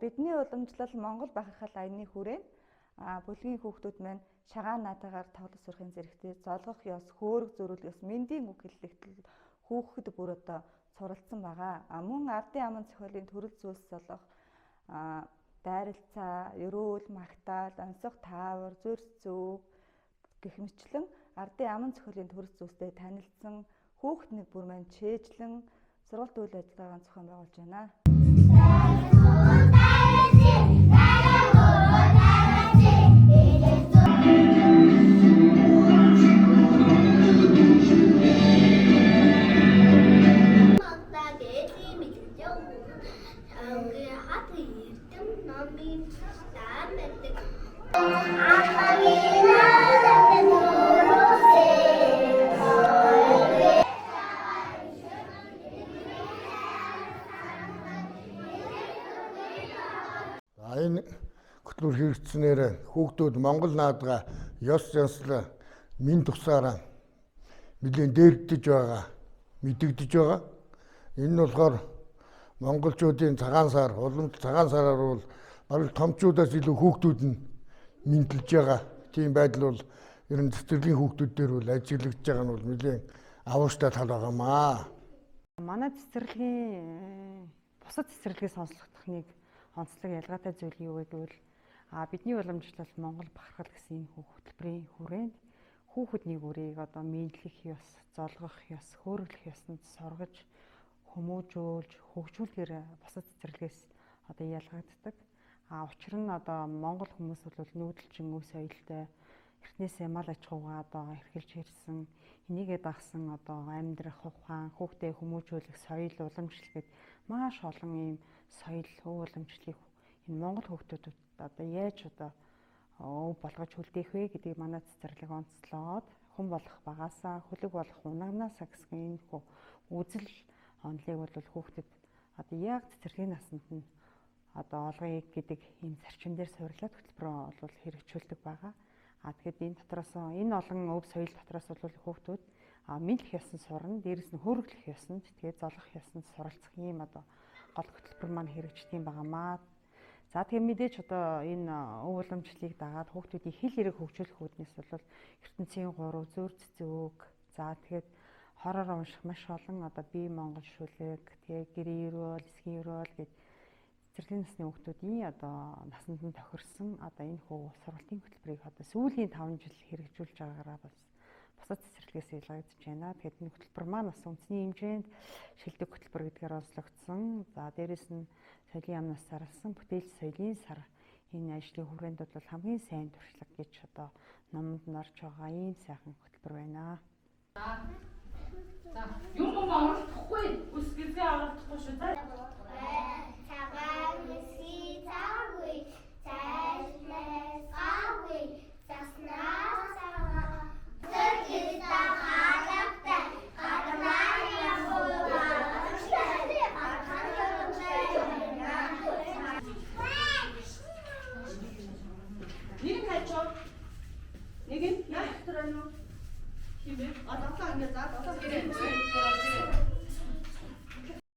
Бидний уламжлал Монгол бахархал аяны хүрээнд бүлгийн хүүхдүүд маань шагаан наатагаар тоглож сурахын зэрэгтэй золгох ёс, хөөрөг зөрүүл ёс, мэндийн үг хэллэгдэл хүүхэд бүр одоо суралцсан байгаа. Мөн ардын аман зохиолын төрөл зүйлс болох дайралцаа, ерөөл, магтаал, онцгой таавар, зүрс зүүг гэх мэтлэн ардын аман зохиолын төрөл зүйлстэй танилцсан хүүхдний бүр маань чэйжлэн сургалт үйл ажиллагааг зохион байгуулж байна. Энэ хөтөлбөр хэрэгжснээр хүүхдүүд Монгол наадга ёс занслаа минь тусаараа нэлээд дээрдэж байгаа, мэдэгдэж байгаа. Энэ нь болохоор монголчуудын цагаан сар, уламжлалт цагаан сараар бол бараг томчуудаас илүү хүүхдүүд нь мэдлж байгаа. Тийм байдал бол ер нь цэцэрлэгийн хүүхдүүд дээр бол ажиглагдж байгаа нь бол нэлээд авууштай тал байгаамаа. Манай цэцэрлэгийн бусад цэцэрлэгийн сонслох техник онцлог ялгаатай зүйл юу вэ гэвэл бидний уламжлал Монгол бахархал гэсэн энэ хөтөлбөрийн хүрээнд хүүхэдний үрийг одоо мэдлэх ёс, золгох ёс, хөөрөглөх ёсонд сургаж, хүмүүжүүлж, хөгжүүлэхээр бусад цэцэрлэгээс одоо ялгагддаг. Учир нь одоо Монгол хүмүүс бол нүүдэлчин өв соёлтой эртнээсээ мал аж ахуйгаа одоо эрхэлж ирсэн, энийгээ дагсан одоо амьдрах ухаан, хүүхдээ хүмүүжүүлэх соёл, уламжлал гэд маш олон ийм соёл, өв уламжлалыг энэ Монгол хүүхдүүдэд одоо яаж одоо өв болгож хүлдээх вэ гэдгийг манай цэцэрлэг онцлоод хүн болох багасаа, хөлөг болох унагнаасаа гэсэн энэ үзэл онолыг бол хүүхдэд одоо яг цэцэрлэгийн насанд нь одоо олгоё гэдэг ийм зарчим дээр суйрлаад хөтөлбөрөө бол хэрэгжүүлдэг байгаа. Тэгэхээр энэ дотроос энэ олон өв соёл дотроос бол хүүхдүүд мэдлэх ёсонд сурна, дээрэс нь хөрвүүлэх ёсонд, тэгээд золгох ёсонд суралцах ийм одоо гол хөтөлбөр маань хэрэгждэг юм байнамаа. За тэгээд мэдээж одоо энэ өв уламжлалыг дагаад хүүхдүүдийн хэл хэрэг хөгжүүлэх үүднээс бол ертөнцийн 3 зөөр цэцэг, за тэгээд хороор унших маш олон одоо бие монгол шүлэг, тэгээд гэрээ ерөөл, эсгийн ерөөл гэд цэцэрлэгийн насны хүүхдүүдийн одоо насанд нь тохирсон одоо энэ сургалтын хөтөлбөрийг одоо сүүлийн 5 жил хэрэгжүүлж байгаагаараа бас бусад цэцэрлэгээс ялгагдж байна. Тэгэхээр энэ хөтөлбөр маань бас үндэсний хэмжээнд шилдэг хөтөлбөр гэдгээр онцлогдсон. За дээрэс нь соёлын яамнаас зарласан бүтээл соёлын сар энэ ажлын хүрээнд бол хамгийн сайн туршлага гэж одоо номонд нь орж байгаа ийм сайхан хөтөлбөр байна. За юм оролдохгүй үс гизээ оролдохгүй шүү дээ. Нэг нь хайчоо. Нэг нь яах вэ? Химээ. Долоо ингэ за долоо гэрээ.